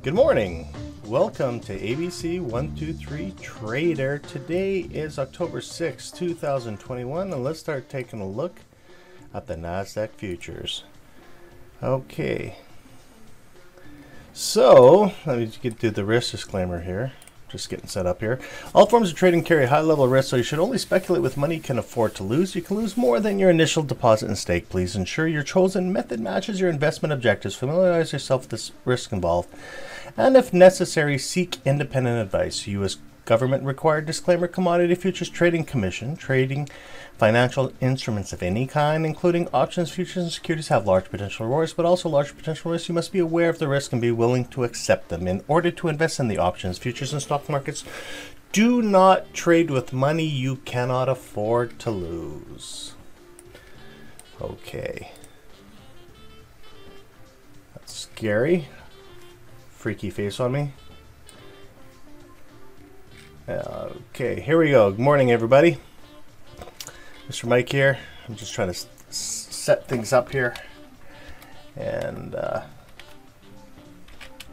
Good morning. Welcome to ABC 123 Trader. Today is October 6, 2021, and let's start taking a look at the NASDAQ futures. Okay. So, let me get to the risk disclaimer here. Just getting set up here. All forms of trading carry high level of risk, so you should only speculate with money you can afford to lose. You can lose more than your initial deposit and stake. Please ensure your chosen method matches your investment objectives. Familiarize yourself with the risk involved, and if necessary, seek independent advice. U.S. government required disclaimer: Commodity Futures Trading Commission. Trading financial instruments of any kind, including options, futures, and securities, have large potential rewards, but also large potential risks. You must be aware of the risk and be willing to accept them. In order to invest in the options, futures, and stock markets, do not trade with money you cannot afford to lose. Okay. That's scary. Freaky face on me. Okay, here we go. Good morning, everybody. Mr. Mike here. I'm just trying to set things up here, and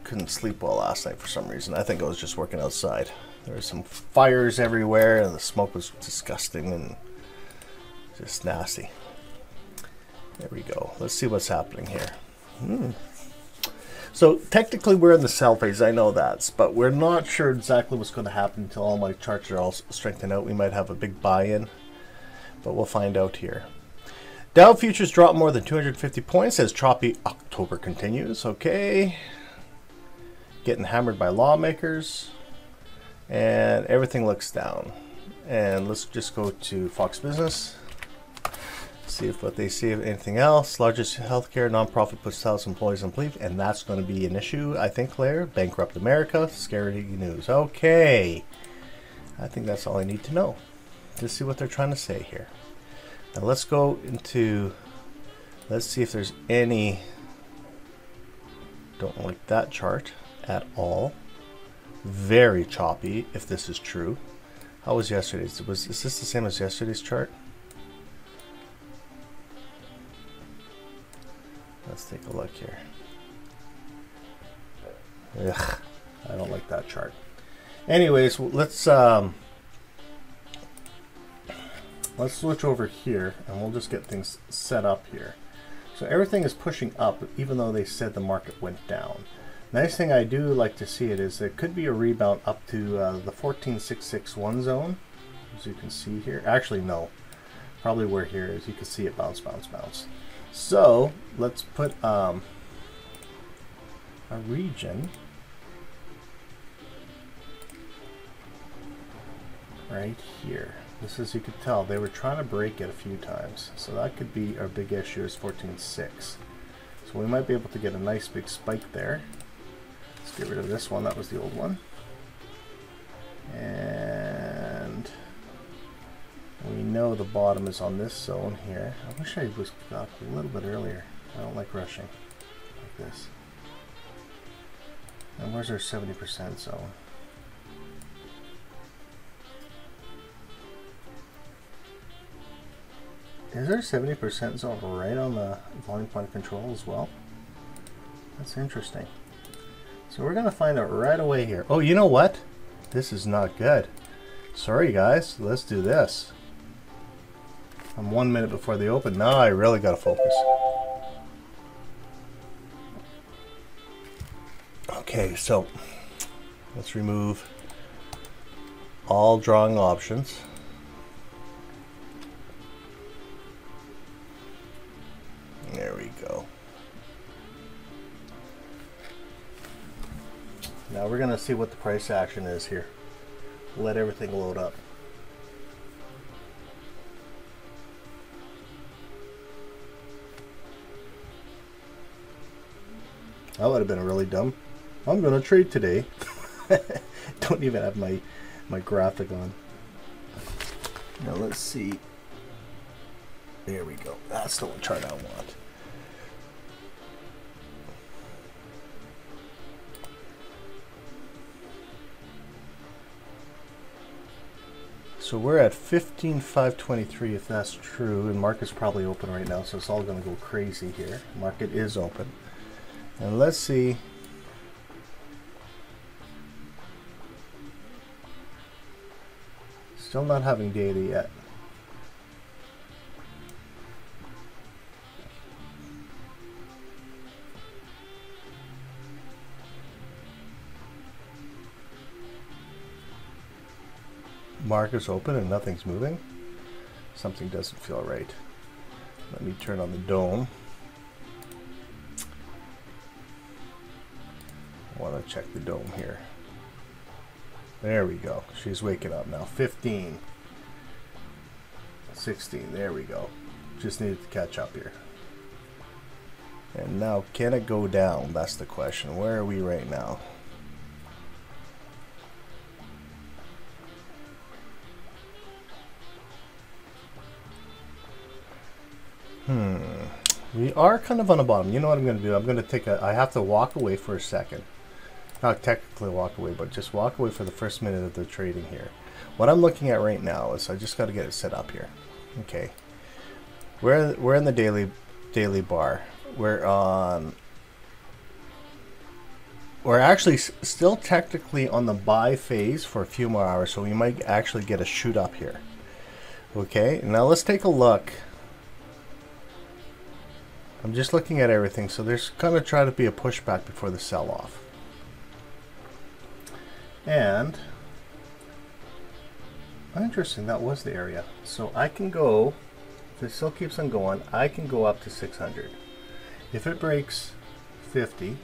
couldn't sleep well last night for some reason. I think I was just working outside. There were some fires everywhere, and the smoke was disgusting and just nasty. There we go. Let's see what's happening here. So technically we're in the sell phase, I know that, but we're not sure exactly what's going to happen until all my charts are all strengthened out. We might have a big buy-in, but we'll find out here. Dow futures dropped more than 250 points as choppy October continues. Okay. Getting hammered by lawmakers, and everything looks down. And let's just go to Fox Business. See if what they see of anything else. Largest healthcare nonprofit puts 1,000 employees on leave, and that's going to be an issue, I think, Claire. Bankrupt America, scary news. Okay, I think that's all I need to know. Let's see what they're trying to say here. Now let's go into, let's see if there's any, don't like that chart at all. Very choppy, if this is true. How was yesterday's? Is this the same as yesterday's chart? Let's take a look here. Ugh, I don't like that chart. Anyways, let's switch over here, and we'll just get things set up here. So everything is pushing up, even though they said the market went down. Nice thing I do like to see it is there could be a rebound up to the 14661 zone, as you can see here. Actually, no. Probably where here is. You can see it bounce, bounce, bounce. So let's put a region right here. This, as you could tell, they were trying to break it a few times, so that could be our big issue is 14.6. So we might be able to get a nice big spike there. Let's get rid of this one. That was the old one. And we know the bottom is on this zone here. I wish I was got a little bit earlier. I don't like rushing like this. And where's our 70% zone? Is there 70% zone right on the volume point of control as well? That's interesting. So we're gonna find out right away here. Oh, you know what? This is not good. Sorry guys, let's do this. I'm 1 minute before the open. Now I really gotta focus. Okay, so let's remove all drawing options. There we go. Now we're gonna see what the price action is here. Let everything load up. That would have been really dumb. I'm gonna trade today. Don't even have my graphic on. Now let's see. There we go. That's the one chart I want. So we're at 15,523 if that's true, and market's probably open right now, so it's all going to go crazy here. Market is open. And let's see Still not having data yet. Marker's open and nothing's moving. Something doesn't feel right. Let me turn on the dome. I want to check the dome here. There we go. She's waking up now. 15. 16. There we go. Just needed to catch up here. And now, can it go down? That's the question. Where are we right now? We are kind of on the bottom. You know what I'm going to do? I'm going to take a... I have to walk away for a second. Not technically walk away, but just walk away for the first minute of the trading here. What I'm looking at right now is I just got to get it set up here. Okay. We're in the daily bar. We're actually still technically on the buy phase for a few more hours, so we might actually get a shoot up here. Okay, now let's take a look. I'm just looking at everything, so there's going to try to be a pushback before the sell-off. And, interesting, that was the area. So I can go, if it still keeps on going, I can go up to 600. If it breaks 50,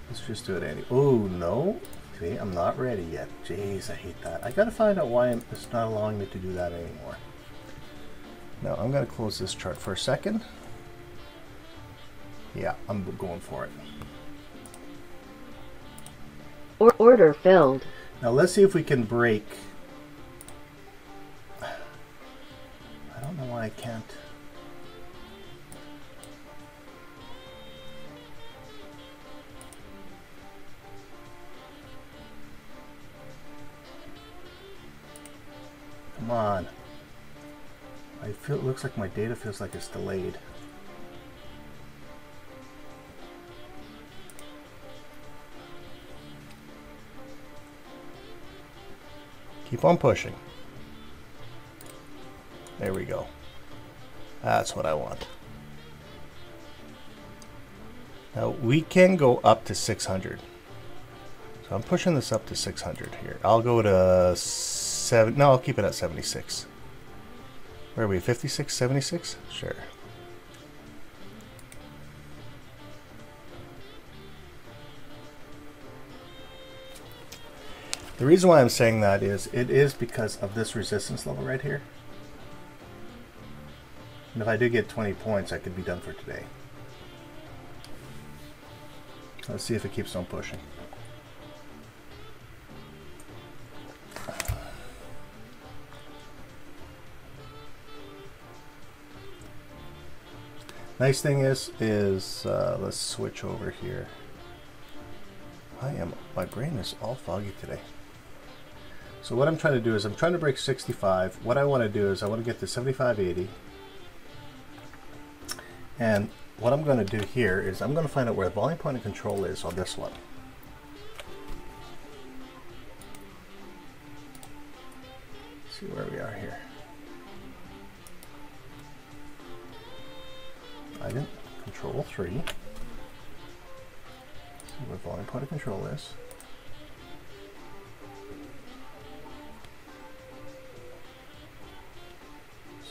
let's just do it any. Oh, no. See, I'm not ready yet. Jeez, I hate that. I got to find out why it's not allowing me to do that anymore. Now, I'm going to close this chart for a second. Yeah, I'm going for it. Order filled. Now let's see if we can break. I don't know why I can't. Come on. I feel it looks like my data feels like it's delayed. Keep on pushing. There we go. That's what I want. Now we can go up to 600. So I'm pushing this up to 600 here. I'll go to 7. No, I'll keep it at 76. Where are we? 56, 76? Sure. The reason why I'm saying that is, it is because of this resistance level right here. And if I do get 20 points, I could be done for today. Let's see if it keeps on pushing. Nice thing is let's switch over here. My brain is all foggy today. So what I'm trying to do is I'm trying to break 65. What I want to do is I want to get to 75.80. And what I'm going to do here is I'm going to find out where the volume point of control is on this one. Let's see where we are here. I didn't control 3. See where volume point of control is.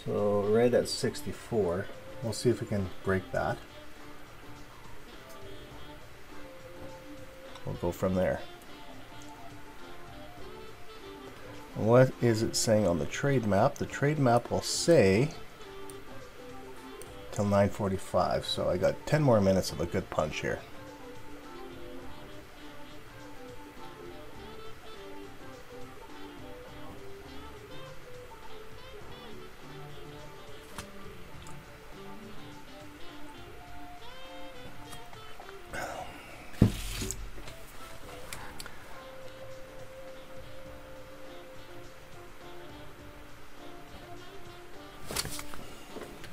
So right at 64, we'll see if we can break that. We'll go from there. What is it saying on the trade map? The trade map will say till 9:45, so I got 10 more minutes of a good punch here.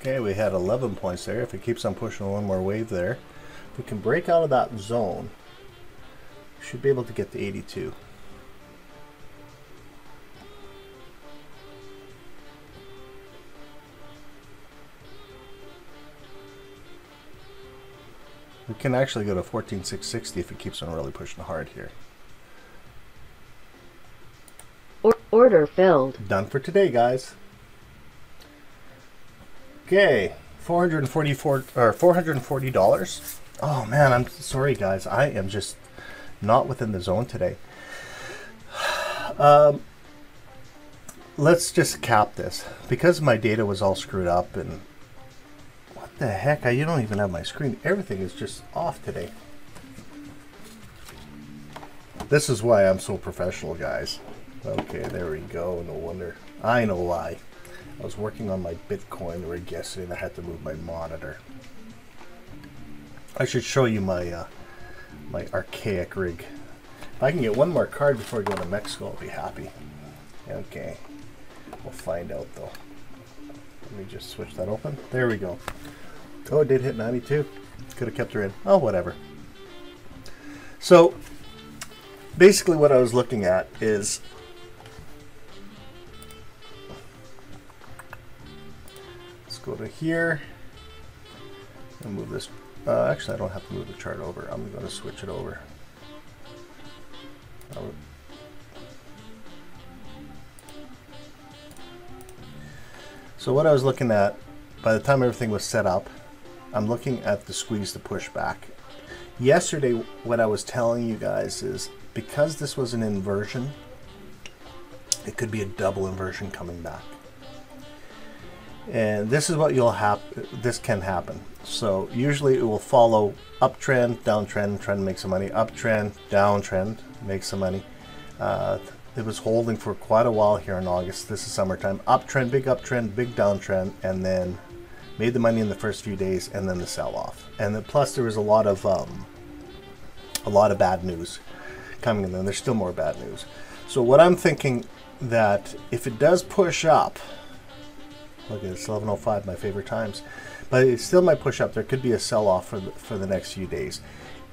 Okay, we had 11 points there. If it keeps on pushing one more wave there, if we can break out of that zone, we should be able to get to 82. We can actually go to 14,660 if it keeps on really pushing hard here. Order filled. Done for today, guys. Okay, $440. Oh man, I'm sorry, guys. I am just not within the zone today. Let's just cap this because my data was all screwed up and what the heck? You don't even have my screen. Everything is just off today. This is why I'm so professional, guys. Okay, there we go. No wonder. I know why. I was working on my Bitcoin rig yesterday and I had to move my monitor. I should show you my my archaic rig. If I can get one more card before I go to Mexico, I'll be happy. Okay. We'll find out though. Let me just switch that open. There we go. Oh, it did hit 92. Could have kept her in. Oh, whatever. So, basically what I was looking at is let's go to here and move this. Actually, I don't have to move the chart over. I'm going to switch it over. So what I was looking at, by the time everything was set up, I'm looking at the squeeze to push back. Yesterday, what I was telling you guys is because this was an inversion, it could be a double inversion coming back. And this is what you'll have. This can happen. So usually it will follow uptrend, downtrend, trying to make some money, uptrend, downtrend, make some money. It was holding for quite a while here in August. This is summertime. Uptrend, big downtrend, and then made the money in the first few days, and then the sell-off. And then plus there was a lot of bad news coming in there. There's still more bad news. So what I'm thinking that if it does push up, look at it's 11:05, my favorite times, but it still might push up. There could be a sell-off for the next few days.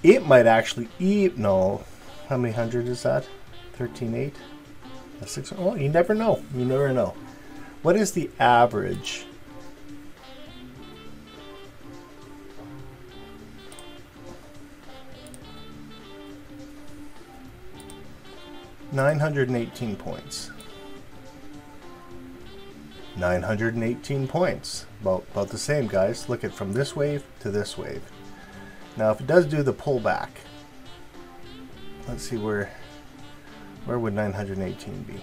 It might actually no, how many hundred is that? 13.8. 6. Oh, you never know. You never know. What is the average? $918 points. 918 points. About the same, guys. Look at from this wave to this wave. Now, if it does do the pullback, let's see where would 918 be?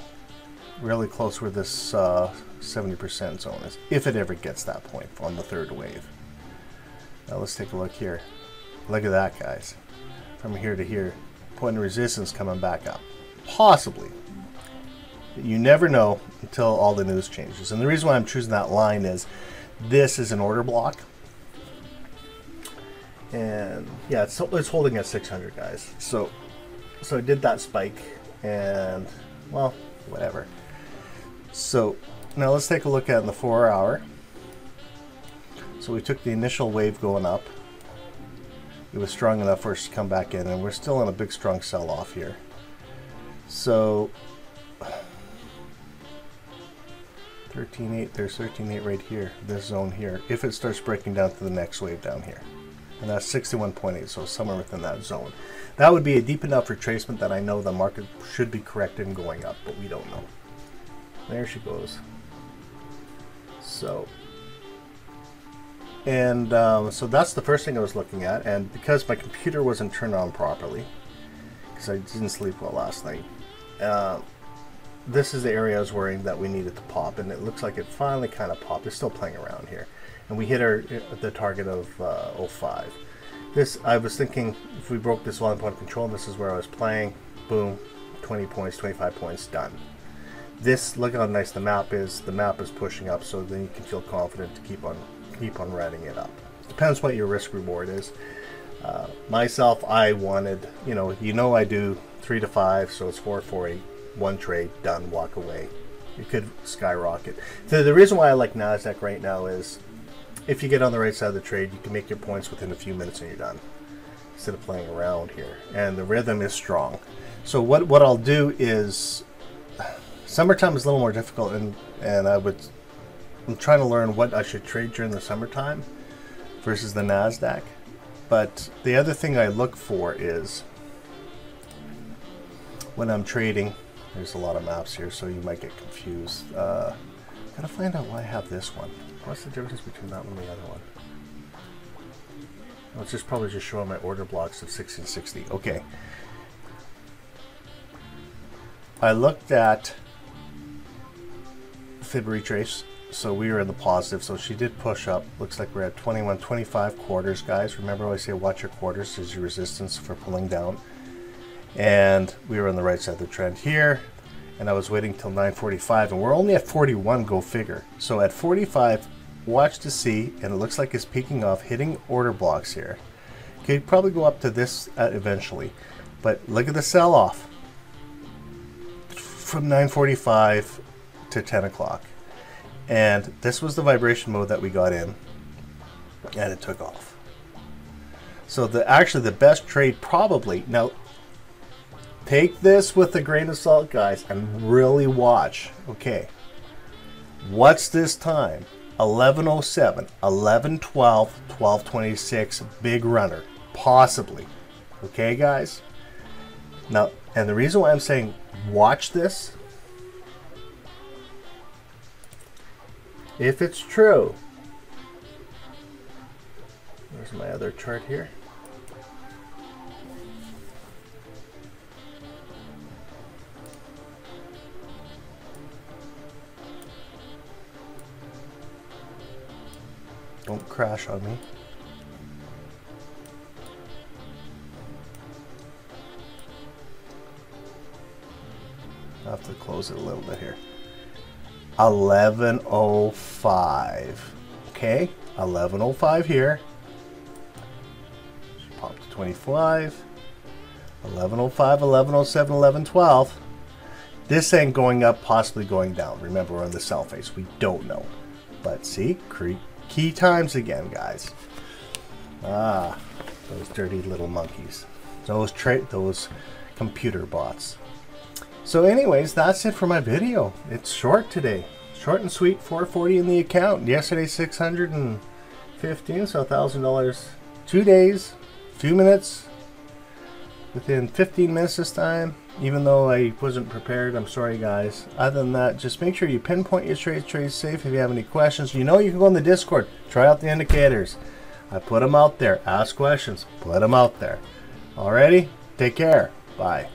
Really close where this 70% zone is, if it ever gets that point on the third wave. Now let's take a look here. Look at that, guys. From here to here, point of resistance coming back up. Possibly. You never know until all the news changes. And the reason why I'm choosing that line is this is an order block. And yeah, it's holding at 600, guys. So I did that spike. And well, whatever. So now let's take a look at in the 4 hour. So we took the initial wave going up. It was strong enough for us to come back in, and we're still in a big strong sell-off here. So 13.8, there's 13.8 right here, this zone here, if it starts breaking down to the next wave down here. And that's 61.8, so somewhere within that zone. That would be a deep enough retracement that I know the market should be corrected and going up, but we don't know. There she goes. So, and so that's the first thing I was looking at, and because my computer wasn't turned on properly, because I didn't sleep well last night, this is the area I was worrying that we needed to pop, and it looks like it finally kind of popped. It's still playing around here. And we hit the target of 05. This, I was thinking, if we broke this volume point control, this is where I was playing, boom, 20 points, 25 points, done. This, look how nice the map is. The map is pushing up, so then you can feel confident to keep on riding it up. Depends what your risk reward is. Myself, I wanted, you know I do 3 to 5, so it's 4, 4, 8, one trade, done, walk away. It could skyrocket. The reason why I like NASDAQ right now is if you get on the right side of the trade, you can make your points within a few minutes and you're done, instead of playing around here. And the rhythm is strong. So what I'll do is, summertime is a little more difficult, and I'm trying to learn what I should trade during the summertime versus the NASDAQ. But the other thing I look for is when I'm trading, there's a lot of maps here, so you might get confused. Gotta find out why I have this one. What's the difference between that one and the other one? Well, it's just probably just showing my order blocks of 1660. Okay. I looked at fib retrace, so we were in the positive, so she did push up. Looks like we're at 21.25 quarters, guys. Remember I always say watch your quarters as your resistance for pulling down. And we were on the right side of the trend here, and I was waiting till 9:45, and we're only at 41, go figure. So at 45, watch to see, and it looks like it's peaking off, hitting order blocks here. Okay, probably go up to this eventually, but look at the sell-off from 9:45 to 10 o'clock. And this was the vibration mode that we got in, and it took off. So actually the best trade probably, now take this with a grain of salt, guys, and really watch. Okay, what's this time? 11:07, 11:12, 12:26, big runner, possibly. Okay, guys? Now, and the reason why I'm saying watch this, if it's true, there's my other chart here. Don't crash on me. I'll have to close it a little bit here. 11:05. Okay, 11:05 here. Pop to 25. 11:05, 11:07, 11:12. This ain't going up, possibly going down. Remember, we're on the sell phase. We don't know. But see, key times again, guys. Ah, those dirty little monkeys. Those computer bots. So anyways, that's it for my video. It's short today. Short and sweet, 440 in the account. Yesterday, 615, so $1,000. 2 days, 2 minutes. Within 15 minutes this time, even though I wasn't prepared. I'm sorry, guys. Other than that, just make sure you pinpoint your trades, trade safe. If you have any questions, you know you can go on the Discord. Try out the indicators. I put them out there. Ask questions. Put them out there. Alrighty? Take care. Bye.